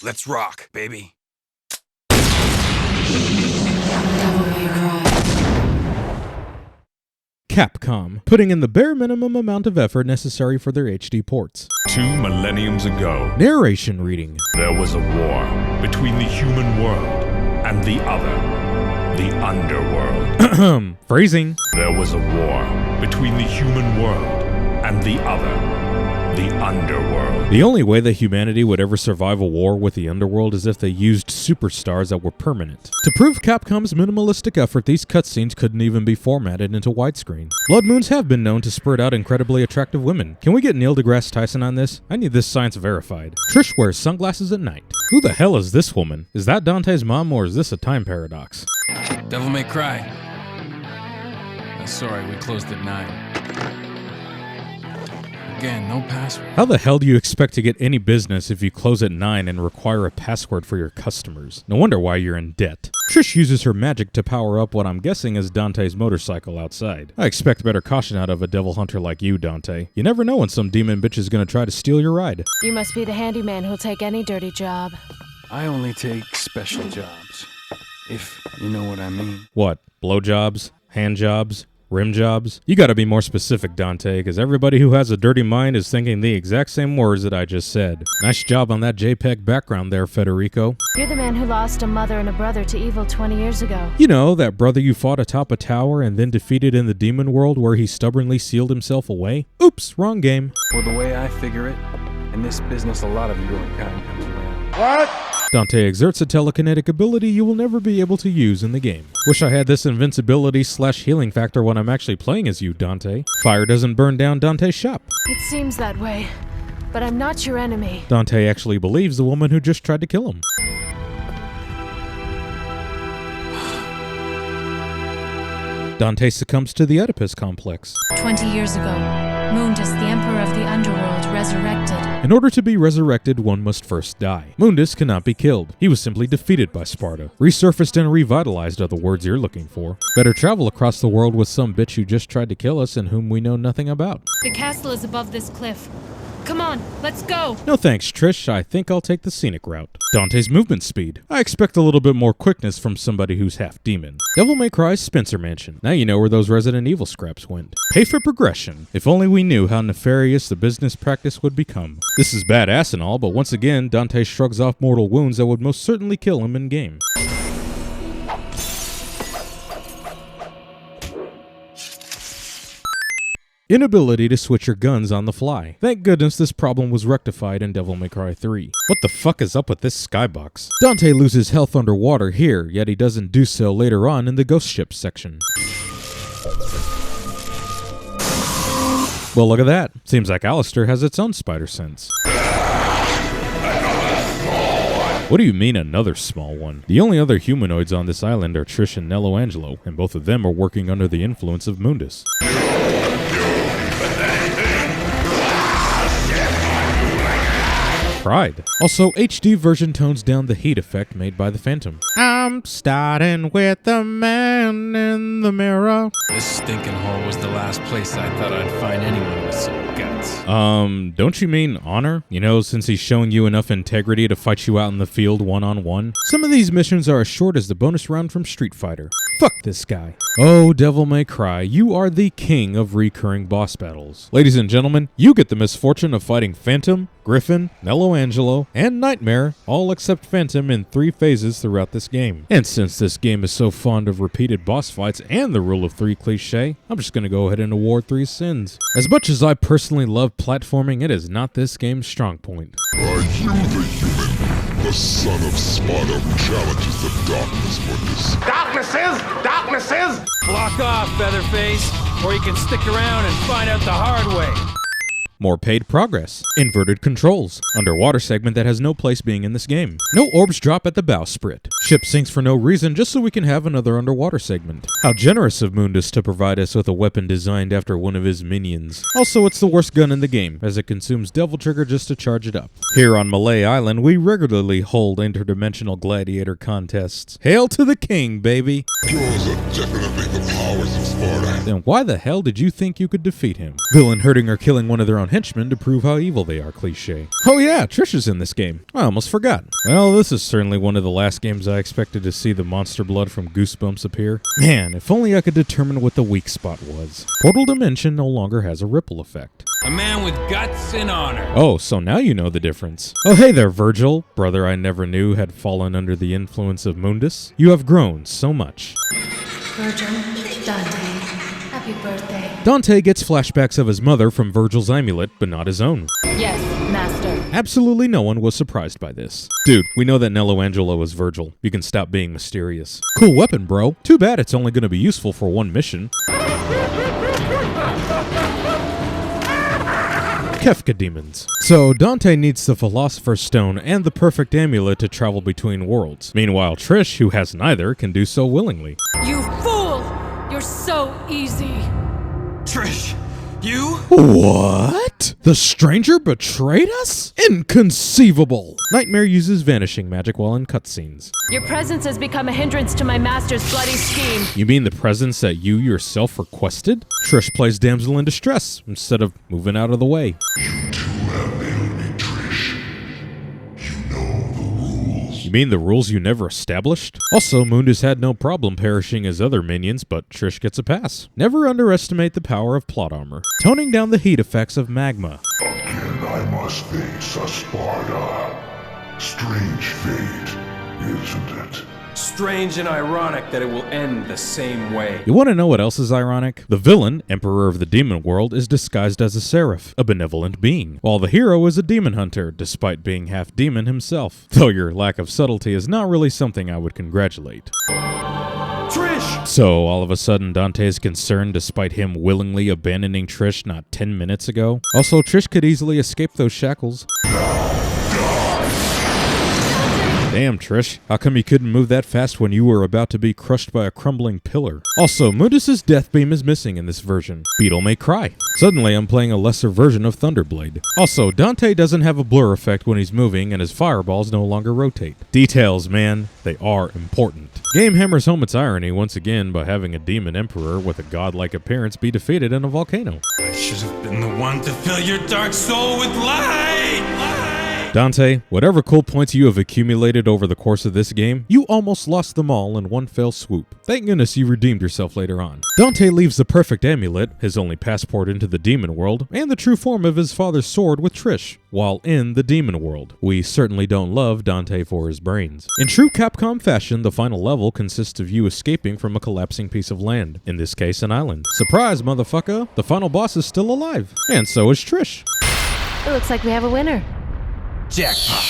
Let's rock, baby. Capcom, putting in the bare minimum amount of effort necessary for their HD ports. 2 millenniums ago, Narration reading. there was a war between the human world and the other, the underworld. Phrasing. There was a war between the human world and the other, the underworld. The only way that humanity would ever survive a war with the underworld is if they used superstars that were permanent. To prove Capcom's minimalistic effort, these cutscenes couldn't even be formatted into widescreen. Blood moons have been known to spurt out incredibly attractive women. Can we get Neil deGrasse Tyson on this? I need this science verified. Trish wears sunglasses at night. Who the hell is this woman? Is that Dante's mom, or is this a time paradox? Devil May Cry. Sorry, we closed at 9. Again, no password. How the hell do you expect to get any business if you close at 9 and require a password for your customers? No wonder why you're in debt. Trish uses her magic to power up what I'm guessing is Dante's motorcycle outside. I expect better caution out of a devil hunter like you, Dante. You never know when some demon bitch is gonna try to steal your ride. You must be the handyman who'll take any dirty job. I only take special jobs, if you know what I mean. What? Blowjobs? Hand jobs? Rim jobs? You gotta be more specific, Dante, because everybody who has a dirty mind is thinking the exact same words that I just said. Nice job on that JPEG background there, Federico. You're the man who lost a mother and a brother to evil 20 years ago. You know, that brother you fought atop a tower and then defeated in the demon world where he stubbornly sealed himself away? Oops, wrong game. Well, the way I figure it, in this business, a lot of your kind comes around. What? Dante exerts a telekinetic ability you will never be able to use in the game. Wish I had this invincibility / healing factor when I'm actually playing as you, Dante. Fire doesn't burn down Dante's shop. It seems that way, but I'm not your enemy. Dante actually believes the woman who just tried to kill him. Dante succumbs to the Oedipus complex. 20 years ago, Mundus, the Emperor of the Underworld, resurrected. In order to be resurrected, one must first die. Mundus cannot be killed. He was simply defeated by Sparta. Resurfaced and revitalized are the words you're looking for. Better travel across the world with some bitch who just tried to kill us and whom we know nothing about. The castle is above this cliff. Come on, let's go! No thanks, Trish. I think I'll take the scenic route. Dante's movement speed. I expect a little bit more quickness from somebody who's half demon. Devil May Cry's Spencer Mansion. Now you know where those Resident Evil scraps went. Pay for progression. If only we knew how nefarious the business practice would become. This is badass and all, but once again, Dante shrugs off mortal wounds that would most certainly kill him in-game. Inability to switch your guns on the fly. Thank goodness this problem was rectified in Devil May Cry 3. What the fuck is up with this skybox? Dante loses health underwater here, yet he doesn't do so later on in the ghost ship section. Well, look at that. Seems like Alistair has its own spider sense. What do you mean, another small one? The only other humanoids on this island are Trish and Nello Angelo, and both of them are working under the influence of Mundus. Pride. Also, HD version tones down the heat effect made by the Phantom. I'm starting with the man in the mirror. This stinking hole was the last place I thought I'd find anyone with some guts. Don't you mean honor? You know, since he's showing you enough integrity to fight you out in the field one-on-one? Some of these missions are as short as the bonus round from Street Fighter. Fuck this guy. Oh, Devil May Cry, you are the king of recurring boss battles. Ladies and gentlemen, you get the misfortune of fighting Phantom, Griffin, Nello Angelo, and Nightmare, all except Phantom, in 3 phases throughout this game. And since this game is so fond of repeated boss fights and the rule of 3 cliche, I'm just gonna go ahead and award 3 sins. As much as I personally love platforming, it is not this game's strong point. Are you the human, the son of Sparta who challenges the darkness, Mundus? Darknesses! Block off, Featherface, or you can stick around and find out the hard way. More paid progress. Inverted controls. Underwater segment that has no place being in this game. No orbs drop at the bowsprit. Ship sinks for no reason just so we can have another underwater segment. How generous of Mundus to provide us with a weapon designed after one of his minions. Also, it's the worst gun in the game, as it consumes Devil Trigger just to charge it up. Here on Malay Island, we regularly hold interdimensional gladiator contests. Hail to the king, baby! Yours are definitely the powers of Sparta. Then why the hell did you think you could defeat him? Villain hurting or killing one of their own on henchmen to prove how evil they are cliche. Oh yeah, Trish is in this game. I almost forgot. Well, this is certainly one of the last games I expected to see the monster blood from Goosebumps appear. Man, if only I could determine what the weak spot was. Portal Dimension no longer has a ripple effect. A man with guts and honor. Oh, so now you know the difference. Oh hey there, Virgil, brother I never knew had fallen under the influence of Mundus. You have grown so much. Virgil, Dante, happy birthday. Dante gets flashbacks of his mother from Virgil's amulet, but not his own. Yes, Master. Absolutely no one was surprised by this. Dude, we know that Nello Angelo was Virgil. You can stop being mysterious. Cool weapon, bro. Too bad it's only going to be useful for one mission. Kefka demons. So Dante needs the Philosopher's Stone and the perfect amulet to travel between worlds. Meanwhile, Trish, who has neither, can do so willingly. You fool! You're so easy. Trish, you? What? The stranger betrayed us? Inconceivable! Nightmare uses vanishing magic while in cutscenes. Your presence has become a hindrance to my master's bloody scheme. You mean the presence that you yourself requested? Trish plays damsel in distress instead of moving out of the way. You too have nailed me, Trish. You know the rules. You mean the rules you never established? Also, Mundus had no problem perishing his other minions, but Trish gets a pass. Never underestimate the power of plot armor. Toning down the heat effects of magma. Again I must face a Sparta. Strange fate, isn't it? Strange and ironic that it will end the same way. You want to know what else is ironic? The villain, Emperor of the Demon World, is disguised as a seraph, a benevolent being, while the hero is a demon hunter, despite being half demon himself. Though your lack of subtlety is not really something I would congratulate. Trish! So, all of a sudden, Dante is concerned despite him willingly abandoning Trish not 10 minutes ago? Also, Trish could easily escape those shackles. Damn, Trish. How come you couldn't move that fast when you were about to be crushed by a crumbling pillar? Also, Mundus' death beam is missing in this version. Beetle may cry. Suddenly, I'm playing a lesser version of Thunderblade. Also, Dante doesn't have a blur effect when he's moving, and his fireballs no longer rotate. Details, man. They are important. Game hammers home its irony once again by having a demon emperor with a godlike appearance be defeated in a volcano. I should have been the one to fill your dark soul with light! Dante, whatever cool points you have accumulated over the course of this game, you almost lost them all in one fell swoop. Thank goodness you redeemed yourself later on. Dante leaves the perfect amulet, his only passport into the demon world, and the true form of his father's sword with Trish, while in the demon world. We certainly don't love Dante for his brains. In true Capcom fashion, the final level consists of you escaping from a collapsing piece of land, in this case an island. Surprise, motherfucker! The final boss is still alive, and so is Trish. It looks like we have a winner. Jackpot.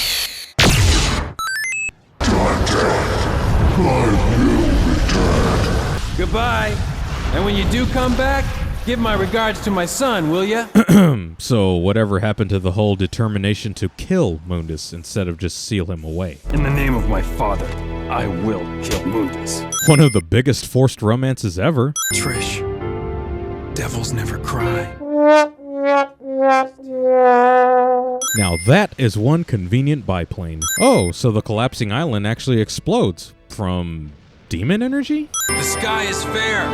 Goodbye. And when you do come back, give my regards to my son, will ya? So whatever happened to the whole determination to kill Mundus instead of just seal him away? In the name of my father, I will kill Mundus. One of the biggest forced romances ever. Trish, devils never cry. Now that is one convenient biplane. Oh, so the collapsing island actually explodes from demon energy? The sky is fair.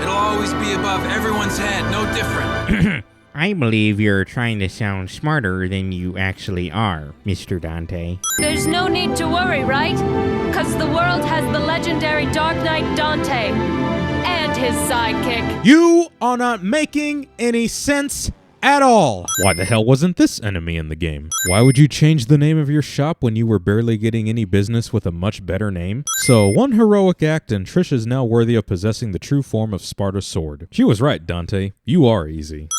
It'll always be above everyone's head, no different. I believe you're trying to sound smarter than you actually are, Mr. Dante. There's no need to worry, right? Because the world has the legendary Dark Knight Dante and his sidekick. You are not making any sense at all. Why the hell wasn't this enemy in the game? Why would you change the name of your shop when you were barely getting any business with a much better name? So, one heroic act and Trish is now worthy of possessing the true form of Sparta's sword. She was right, Dante. You are easy.